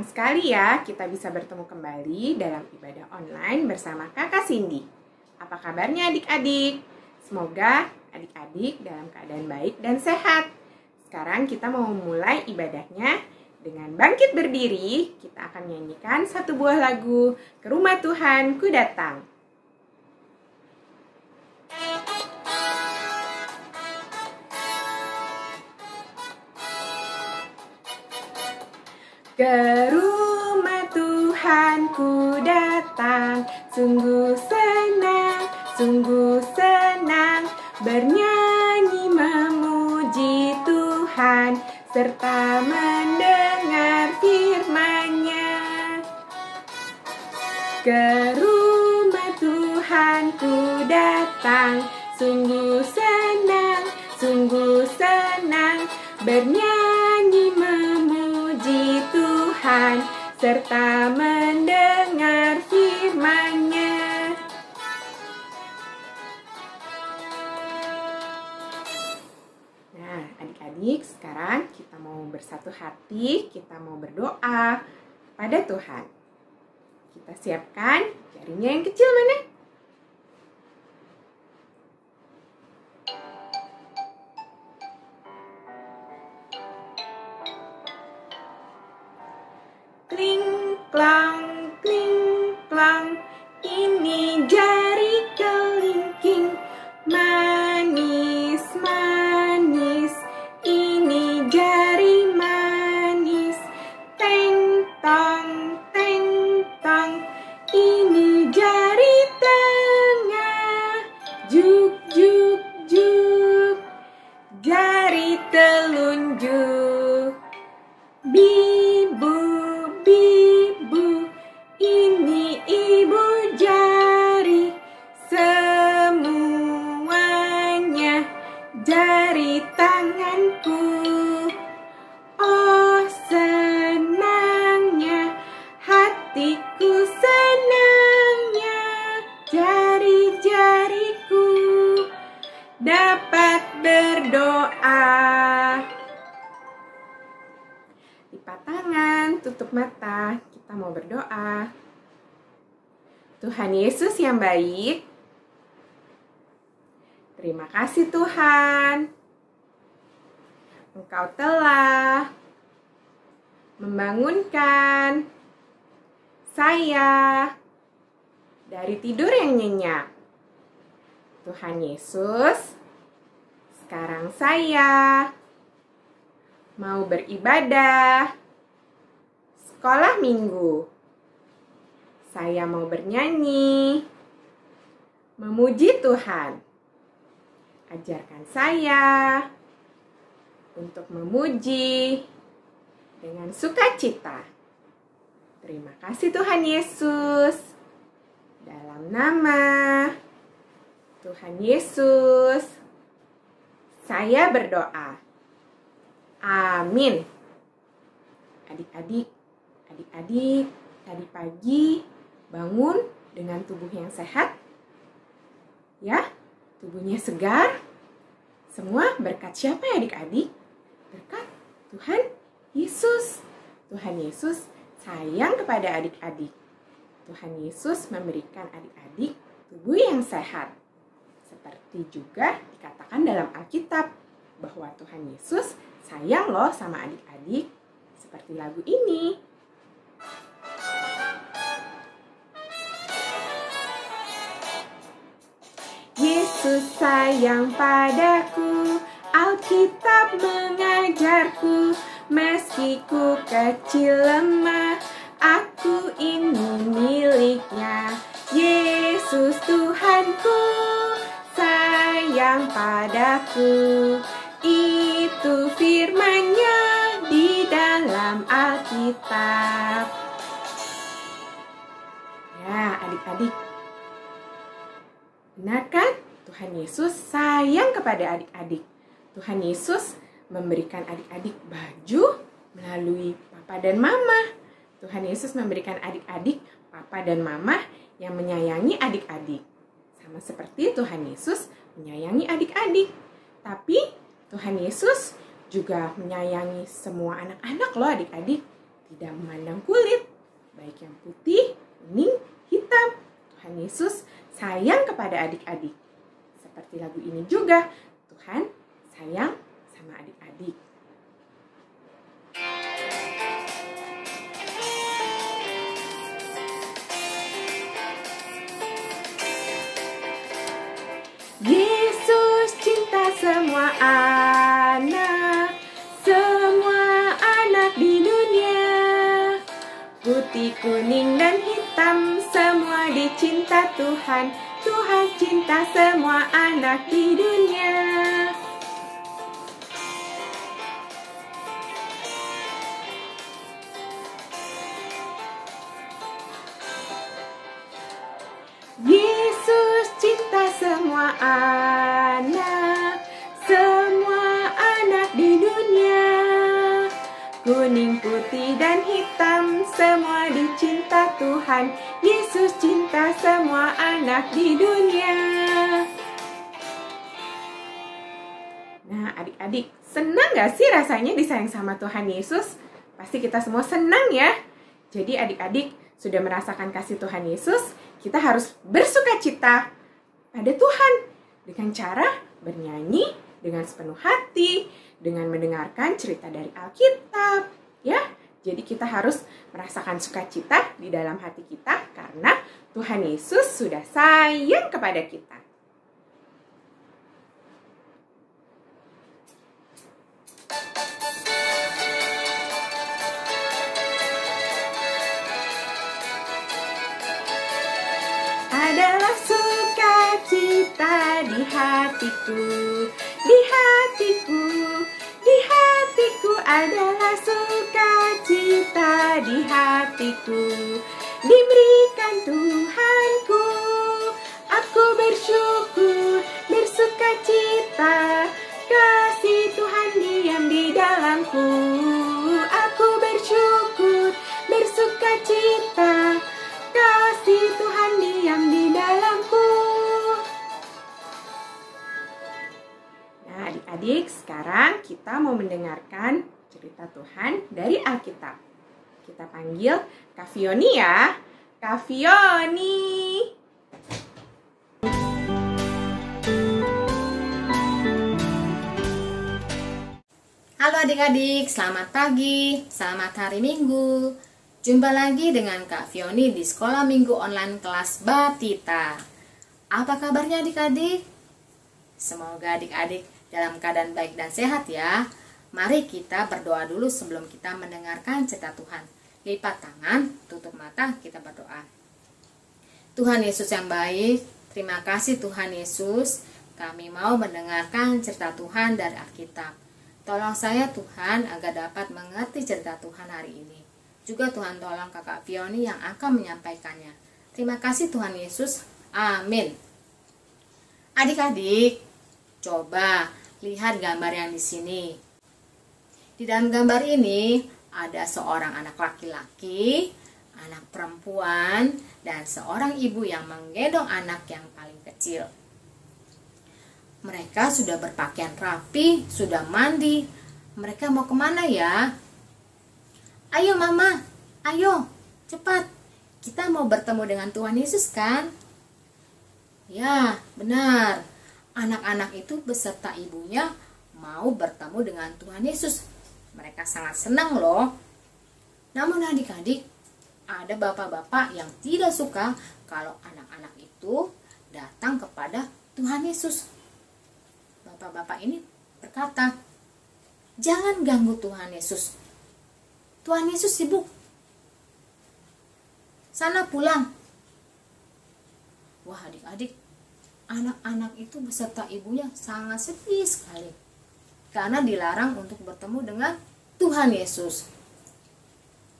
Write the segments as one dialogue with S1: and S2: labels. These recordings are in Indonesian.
S1: Senang sekali ya kita bisa bertemu kembali dalam ibadah online bersama Kakak Cindy. Apa kabarnya adik-adik? Semoga adik-adik dalam keadaan baik dan sehat. Sekarang kita mau memulai ibadahnya dengan bangkit berdiri. Kita akan menyanyikan satu buah lagu, Ke Rumah Tuhan Ku Datang. Ke rumah Tuhan ku datang, sungguh senang bernyanyi memuji Tuhan serta mendengar firman-Nya. Ke rumah Tuhan ku datang, sungguh senang bernyanyi memuji Tuhan serta mendengar firman-Nya. Nah, adik-adik, sekarang kita mau bersatu hati, kita mau berdoa pada Tuhan. Kita siapkan jarinya yang kecil mana? Kling, klang, ini jari kelingking, manis, ini jari manis, teng, tong, ini jari tengah, juk, jari telunjuk, bibu, ini ibu jari, semuanya jari tanganku. Oh senangnya hatiku, senangnya jari-jariku dapat berdoa. Lipat tangan, tutup mata, kita mau berdoa. Tuhan Yesus yang baik, terima kasih Tuhan. Engkau telah membangunkan saya dari tidur yang nyenyak. Tuhan Yesus, sekarang saya mau beribadah sekolah minggu. Saya mau bernyanyi, memuji Tuhan. Ajarkan saya untuk memuji dengan sukacita. Terima kasih Tuhan Yesus. Dalam nama Tuhan Yesus, saya berdoa. Amin. Adik-adik, tadi pagi bangun dengan tubuh yang sehat. Ya, tubuhnya segar. Semua berkat siapa ya adik-adik? Berkat Tuhan Yesus. Tuhan Yesus sayang kepada adik-adik. Tuhan Yesus memberikan adik-adik tubuh yang sehat. Seperti juga dikatakan dalam Alkitab bahwa Tuhan Yesus sayang loh sama adik-adik. Seperti lagu ini. Yesus sayang padaku, Alkitab mengajarku, meski ku kecil lemah, aku ini miliknya. Yesus Tuhanku, sayang padaku, itu firman-Nya di dalam Alkitab. Ya, adik-adik, benar kan? Tuhan Yesus sayang kepada adik-adik. Tuhan Yesus memberikan adik-adik baju melalui papa dan mama. Tuhan Yesus memberikan adik-adik papa dan mama yang menyayangi adik-adik. Sama seperti Tuhan Yesus menyayangi adik-adik. Tapi Tuhan Yesus juga menyayangi semua anak-anak loh adik-adik. tidak memandang kulit, baik yang putih, kuning, hitam. Tuhan Yesus sayang kepada adik-adik. Seperti lagu ini juga, Tuhan sayang sama adik-adik. Yesus cinta semua anak di dunia. Putih, kuning, dan hitam semua dicinta Tuhan. Tuhan cinta semua anak di dunia. Yesus cinta semua anak di dunia. Kuning, putih, dan hitam semua dicinta Tuhan. Yesus cinta semua anak di dunia. Nah, adik-adik, senang gak sih rasanya disayang sama Tuhan Yesus? Pasti kita semua senang ya. Jadi adik-adik sudah merasakan kasih Tuhan Yesus, kita harus bersukacita pada Tuhan dengan cara bernyanyi dengan sepenuh hati, dengan mendengarkan cerita dari Alkitab, ya. Jadi kita harus merasakan sukacita di dalam hati kita karena Tuhan Yesus sudah sayang kepada kita. Adalah sukacita di hatiku, di hatiku, di hatiku adalah sukacita di hatiku. Diberikan Tuhanku, aku bersyukur, bersukacita, kasih Tuhan diam di dalamku. Aku bersyukur, bersukacita, kasih Tuhan diam di dalamku. Nah, adik-adik, sekarang kita mau mendengarkan cerita Tuhan dari Alkitab. Kita panggil Kak Fioni ya. Kak Fioni.
S2: Halo adik-adik, selamat pagi, selamat hari Minggu. Jumpa lagi dengan Kak Fioni di Sekolah Minggu Online kelas Batita. Apa kabarnya adik-adik? Semoga adik-adik dalam keadaan baik dan sehat ya. Mari kita berdoa dulu sebelum kita mendengarkan cerita Tuhan. Lipat tangan, tutup mata, kita berdoa. Tuhan Yesus yang baik, terima kasih Tuhan Yesus. Kami mau mendengarkan cerita Tuhan dari Alkitab. Tolong saya Tuhan agar dapat mengerti cerita Tuhan hari ini. Juga Tuhan tolong Kakak Fioni yang akan menyampaikannya. Terima kasih Tuhan Yesus. Amin. Adik-adik, coba lihat gambar yang di sini. Di dalam gambar ini ada seorang anak laki-laki, anak perempuan, dan seorang ibu yang menggendong anak yang paling kecil. Mereka sudah berpakaian rapi, sudah mandi. Mereka mau kemana ya? Ayo mama, ayo, cepat. Kita mau bertemu dengan Tuhan Yesus kan? Ya, benar. Anak-anak itu beserta ibunya mau bertemu dengan Tuhan Yesus. Mereka sangat senang loh. Namun adik-adik, ada bapak-bapak yang tidak suka kalau anak-anak itu datang kepada Tuhan Yesus. Bapak-bapak ini berkata, jangan ganggu Tuhan Yesus. Tuhan Yesus sibuk. Sana pulang. Wah adik-adik, anak-anak itu beserta ibunya sangat sedih sekali. Karena dilarang untuk bertemu dengan Tuhan Yesus.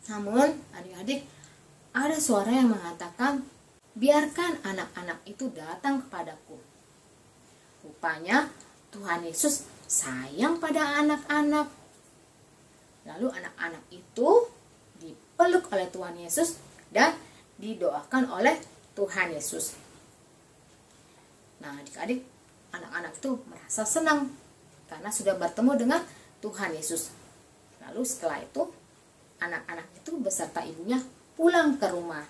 S2: Namun adik-adik, ada suara yang mengatakan, biarkan anak-anak itu datang kepadaku. Rupanya Tuhan Yesus sayang pada anak-anak. Lalu anak-anak itu dipeluk oleh Tuhan Yesus dan didoakan oleh Tuhan Yesus. Nah adik-adik, anak-anak itu merasa senang karena sudah bertemu dengan Tuhan Yesus. Lalu setelah itu anak-anak itu beserta ibunya pulang ke rumah.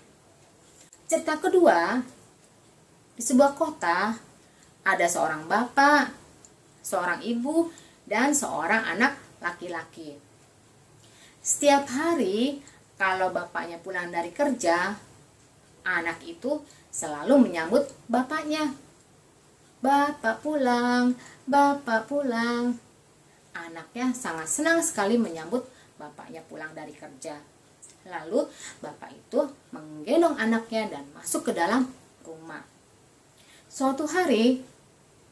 S2: Cerita kedua, di sebuah kota ada seorang bapak, seorang ibu, dan seorang anak laki-laki. Setiap hari kalau bapaknya pulang dari kerja, anak itu selalu menyambut bapaknya. Bapak pulang, bapak pulang. Anaknya sangat senang sekali menyambut bapaknya pulang dari kerja. Lalu bapak itu menggendong anaknya dan masuk ke dalam rumah. Suatu hari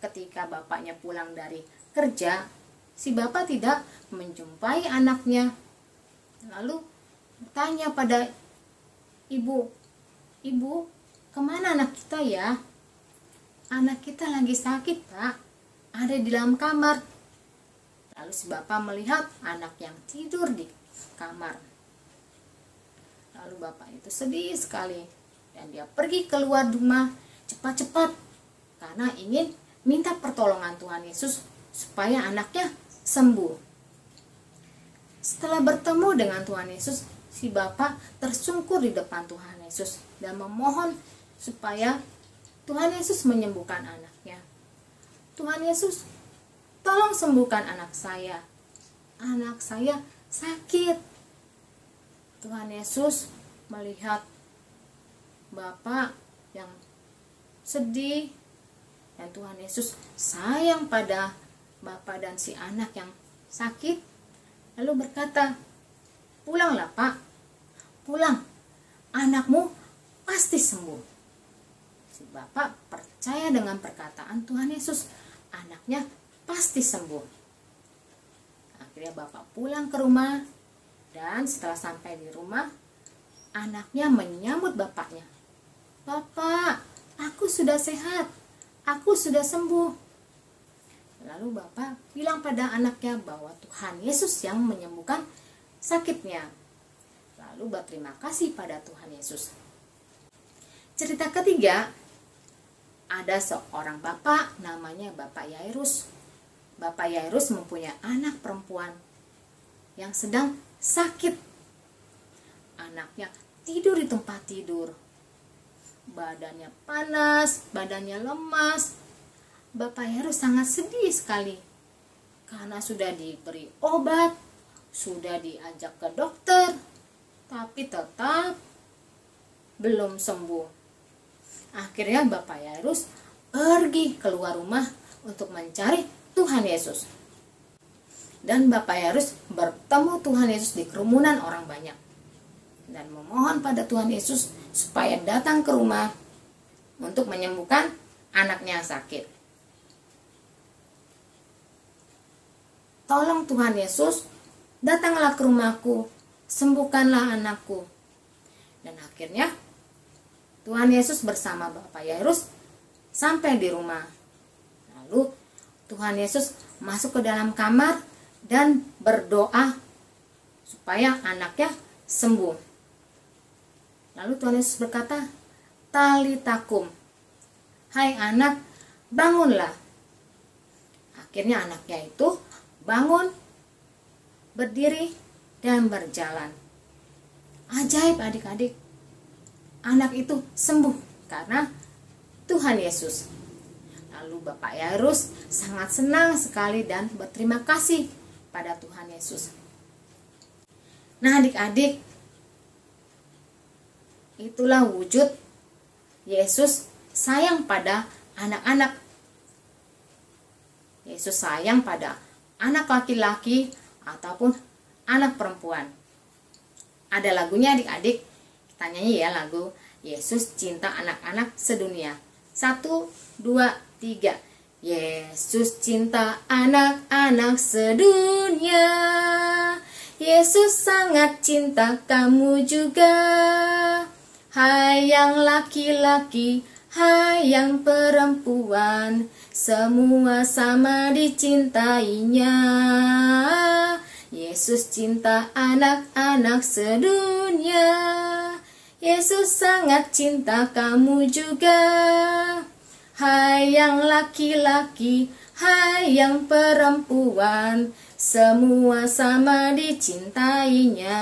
S2: ketika bapaknya pulang dari kerja, si bapak tidak menjumpai anaknya. Lalu bertanya pada ibu, "Ibu, kemana anak kita ya?" "Anak kita lagi sakit, Pak. Ada di dalam kamar." Lalu si bapak melihat anak yang tidur di kamar. Lalu bapak itu sedih sekali dan dia pergi keluar rumah cepat-cepat karena ingin minta pertolongan Tuhan Yesus supaya anaknya sembuh. Setelah bertemu dengan Tuhan Yesus, si bapak tersungkur di depan Tuhan Yesus dan memohon supaya Tuhan Yesus menyembuhkan anaknya. "Tuhan Yesus, tolong sembuhkan anak saya. Anak saya sakit." Tuhan Yesus melihat bapak yang sedih dan Tuhan Yesus sayang pada bapak dan si anak yang sakit, lalu berkata, "Pulanglah, Pak. Pulang. Anakmu pasti sembuh." Si bapak percaya dengan perkataan Tuhan Yesus, anaknya pasti sembuh. Akhirnya bapak pulang ke rumah. Dan setelah sampai di rumah, anaknya menyambut bapaknya. "Bapak, aku sudah sehat. Aku sudah sembuh." Lalu bapak bilang pada anaknya bahwa Tuhan Yesus yang menyembuhkan sakitnya. Lalu berterima kasih pada Tuhan Yesus. Cerita ketiga, ada seorang bapak namanya Bapak Yairus. Bapak Yairus mempunyai anak perempuan yang sedang sakit. Anaknya tidur di tempat tidur. Badannya panas, badannya lemas. Bapak Yairus sangat sedih sekali karena sudah diberi obat, sudah diajak ke dokter, tapi tetap belum sembuh. Akhirnya Bapak Yairus pergi keluar rumah untuk mencari Tuhan Yesus. Dan Bapak Yairus bertemu Tuhan Yesus di kerumunan orang banyak dan memohon pada Tuhan Yesus supaya datang ke rumah untuk menyembuhkan anaknya yang sakit. "Tolong Tuhan Yesus, datanglah ke rumahku, sembuhkanlah anakku." Dan akhirnya Tuhan Yesus bersama Bapak Yairus sampai di rumah. Lalu Tuhan Yesus masuk ke dalam kamar dan berdoa supaya anaknya sembuh. Lalu Tuhan Yesus berkata, "Talita kum." "Hai anak, bangunlah." Akhirnya anaknya itu bangun, berdiri, dan berjalan. Ajaib adik-adik. Anak itu sembuh karena Tuhan Yesus. Lalu Bapak Yairus sangat senang sekali dan berterima kasih pada Tuhan Yesus. Nah adik-adik, itulah wujud Yesus sayang pada anak-anak. Yesus sayang pada anak laki-laki ataupun anak perempuan. Ada lagunya adik-adik, kita nyanyi ya lagu Yesus Cinta Anak-anak Sedunia. 1, 2, 3. Yesus cinta anak-anak sedunia. Yesus sangat cinta kamu juga. Hai yang laki-laki, hai yang perempuan, semua sama dicintainya. Yesus cinta anak-anak sedunia. Yesus sangat cinta kamu juga. Hai yang laki-laki, hai yang perempuan, semua sama dicintainya.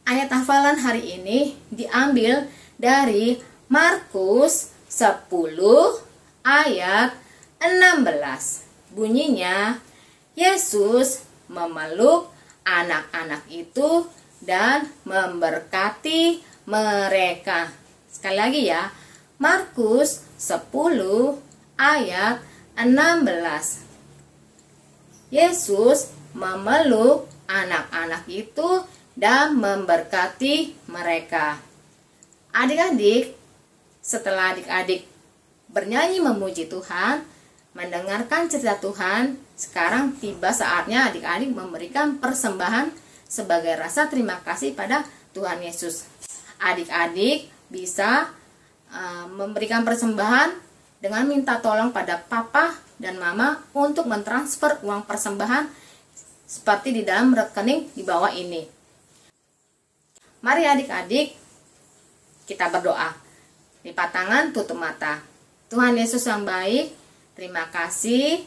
S2: Ayat hafalan hari ini diambil dari Markus 10 ayat 16. Bunyinya, Yesus memeluk anak-anak itu dan memberkati mereka. Sekali lagi ya, Markus 10 ayat 16. Yesus memeluk anak-anak itu dan memberkati mereka. Adik-adik, setelah adik-adik bernyanyi memuji Tuhan, mendengarkan cerita Tuhan, sekarang tiba saatnya adik-adik memberikan persembahan sebagai rasa terima kasih pada Tuhan Yesus. Adik-adik bisa memberikan persembahan dengan minta tolong pada papa dan mama untuk mentransfer uang persembahan seperti di dalam rekening di bawah ini. Mari adik-adik kita berdoa. Lipat tangan, tutup mata. Tuhan Yesus yang baik, terima kasih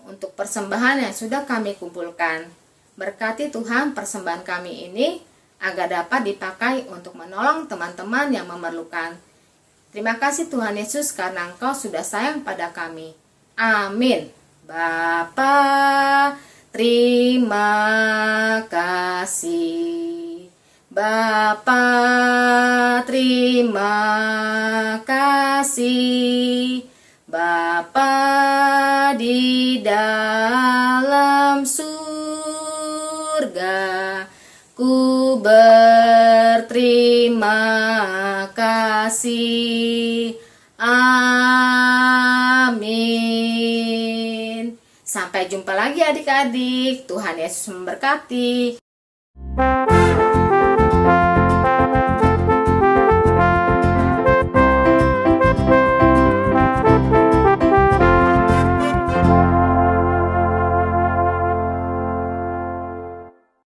S2: untuk persembahan yang sudah kami kumpulkan. Berkati Tuhan persembahan kami ini agar dapat dipakai untuk menolong teman-teman yang memerlukan. Terima kasih Tuhan Yesus karena Engkau sudah sayang pada kami. Amin. Bapa, terima kasih. Bapa, terima kasih. Bapa di dalam surga, ku berterima kasih. Amin. Sampai jumpa lagi adik-adik. Tuhan Yesus memberkati.